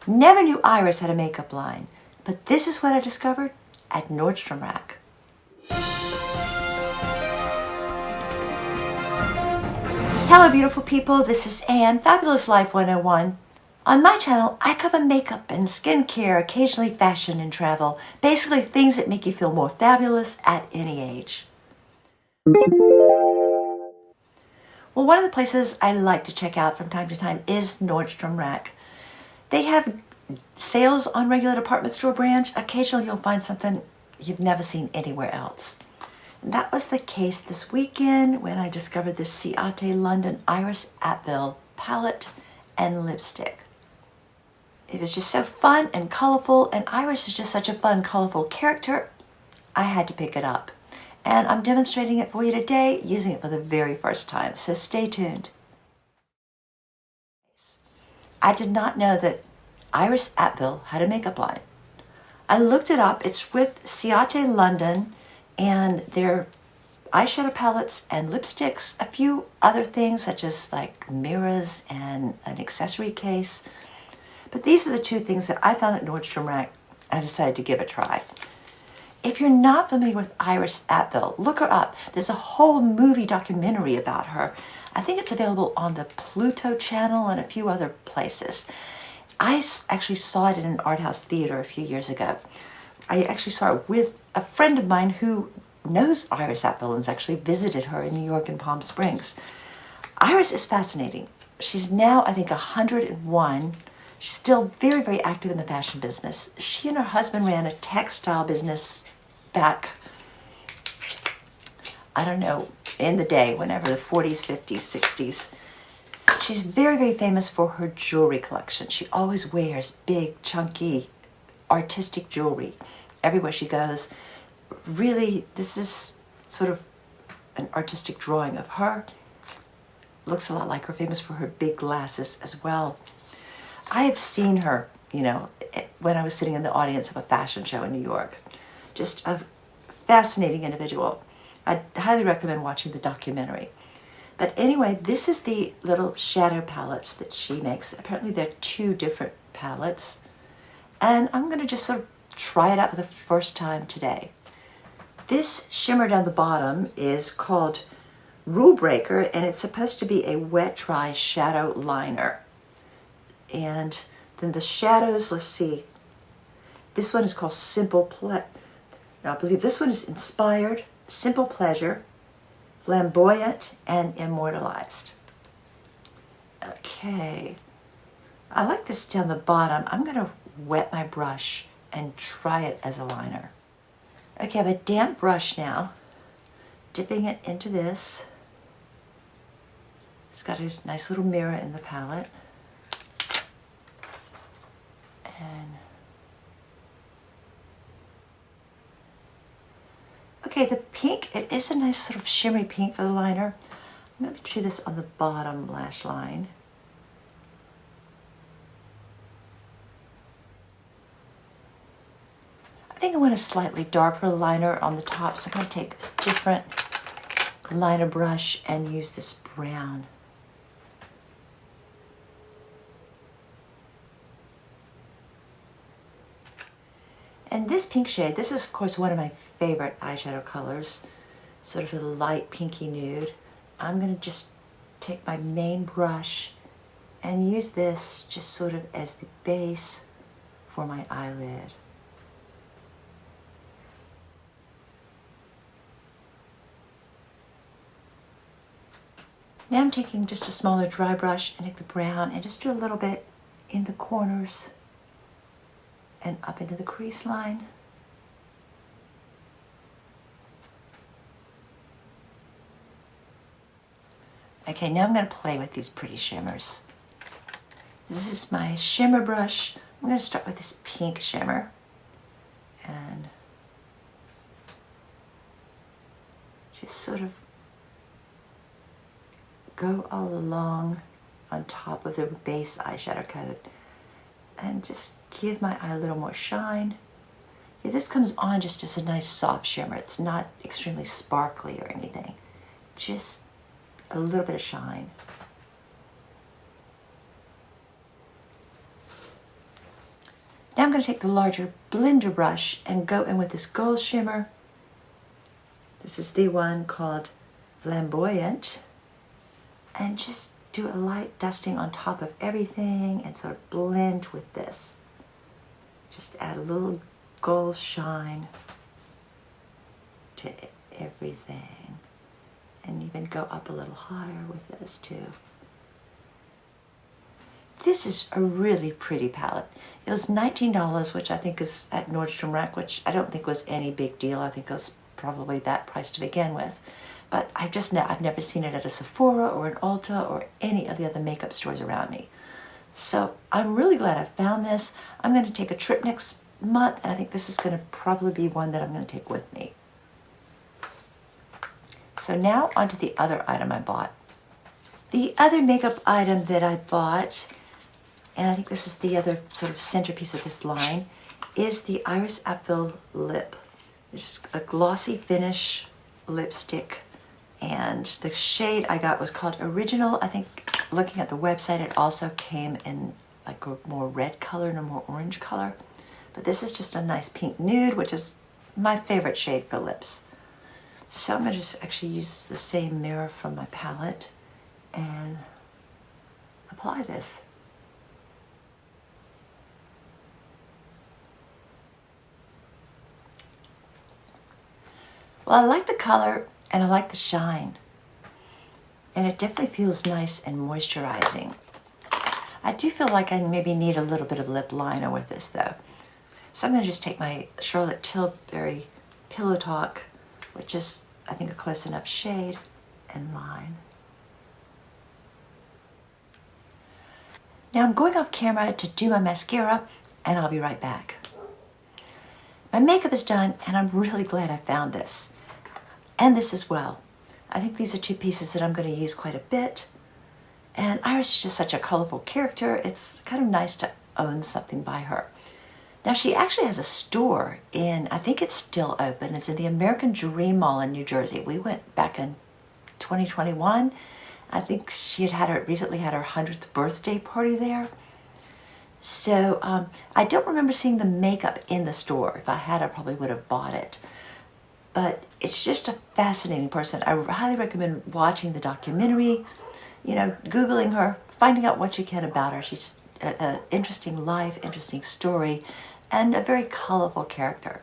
Never knew Iris had a makeup line, but this is what I discovered at Nordstrom Rack. Hello beautiful people, this is Anne, Fabulous Life 101. On my channel, I cover makeup and skincare, occasionally fashion and travel, basically things that make you feel more fabulous at any age. Well, one of the places I like to check out from time to time is Nordstrom Rack. They have sales on regular department store brands. Occasionally you'll find something you've never seen anywhere else. And that was the case this weekend when I discovered this Ciate London Iris Apfel palette and lipstick. It was just so fun and colorful, and Iris is just such a fun, colorful character. I had to pick it up. And I'm demonstrating it for you today, using it for the very first time, so stay tuned. I did not know that Iris Apfel had a makeup line. I looked it up. It's with Ciate London and their eyeshadow palettes and lipsticks, a few other things such as like mirrors and an accessory case. But these are the two things that I found at Nordstrom Rack and I decided to give it a try. If you're not familiar with Iris Apfel, look her up. There's a whole movie documentary about her. I think it's available on the Pluto channel and a few other places. I actually saw it in an art house theater a few years ago. I actually saw it with a friend of mine who knows Iris Apfel and has actually visited her in New York and Palm Springs. Iris is fascinating. She's now, I think, 101. She's still very, very active in the fashion business. She and her husband ran a textile business back, I don't know, in the day, whenever, the 40s, 50s, 60s. She's very, very famous for her jewelry collection. She always wears big, chunky, artistic jewelry everywhere she goes. Really, this is sort of an artistic drawing of her. Looks a lot like her, famous for her big glasses as well. I have seen her, when I was sitting in the audience of a fashion show in New York. Just a fascinating individual. I highly recommend watching the documentary. But anyway, this is the little shadow palettes that she makes. Apparently there are two different palettes. And I'm going to just sort of try it out for the first time today. This shimmer down the bottom is called Rule Breaker, and it's supposed to be a wet dry shadow liner. And then the shadows, let's see. This one is called Simple Pleasure. Now I believe this one is Inspired, Simple Pleasure, Flamboyant, and Immortalized. Okay. I like this down the bottom. I'm going to wet my brush and try it as a liner. Okay, I have a damp brush now. Dipping it into this. It's got a nice little mirror in the palette. And okay, the pink, it is a nice sort of shimmery pink for the liner. I'm going to do this on the bottom lash line. I think I want a slightly darker liner on the top, so I'm going to take a different liner brush and use this brown. And this pink shade, this is of course one of my favorite eyeshadow colors, sort of a light pinky nude. I'm going to just take my main brush and use this just sort of as the base for my eyelid. Now I'm taking just a smaller dry brush and take the brown and just do a little bit in the corners and up into the crease line. Okay, now I'm going to play with these pretty shimmers. This is my shimmer brush. I'm going to start with this pink shimmer and just sort of go all along on top of the base eyeshadow coat and just give my eye a little more shine. Yeah, this comes on just as a nice soft shimmer. It's not extremely sparkly or anything. Just a little bit of shine. Now I'm going to take the larger blender brush and go in with this gold shimmer. This is the one called Flamboyant. And just do a light dusting on top of everything and sort of blend with this. Just add a little gold shine to everything. And even go up a little higher with this too. This is a really pretty palette. It was $19, which I think is at Nordstrom Rack, which I don't think was any big deal. I think it was probably that price to begin with. But I've never seen it at a Sephora or an Ulta or any of the other makeup stores around me. So I'm really glad I found this. I'm going to take a trip next month, and I think this is going to probably be one that I'm going to take with me. So now onto the other item I bought. The other makeup item that I bought, and I think this is the other sort of centerpiece of this line, is the Iris Apfel lip. It's just a glossy finish lipstick. And the shade I got was called Original. I think looking at the website, it also came in like a more red color and a more orange color. But this is just a nice pink nude, which is my favorite shade for lips. So I'm going to just actually use the same mirror from my palette and apply this. Well, I like the color and I like the shine. And it definitely feels nice and moisturizing. I do feel like I maybe need a little bit of lip liner with this though. So I'm going to just take my Charlotte Tilbury Pillow Talk, which is, I think, a close enough shade, and line. Now I'm going off camera to do my mascara, and I'll be right back. My makeup is done, and I'm really glad I found this. And this as well. I think these are two pieces that I'm going to use quite a bit. And Iris is just such a colorful character. It's kind of nice to own something by her. Now she actually has a store in, I think it's still open. It's in the American Dream Mall in New Jersey. We went back in 2021. I think she recently had her 100th birthday party there. So I don't remember seeing the makeup in the store. If I had, I probably would have bought it. But it's just a fascinating person. I highly recommend watching the documentary, you know, Googling her, finding out what you can about her. She's an interesting life, interesting story, and a very colorful character.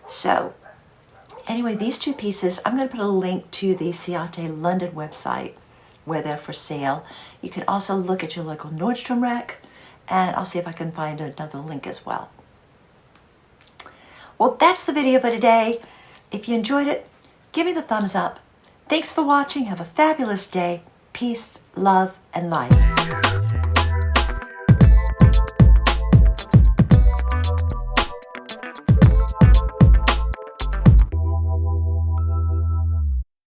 So anyway, these two pieces, I'm going to put a link to the Ciate London website where they're for sale. You can also look at your local Nordstrom Rack, and I'll see if I can find another link as well. Well, that's the video for today. If you enjoyed it, give me the thumbs up. Thanks for watching. Have a fabulous day. Peace, love, and light.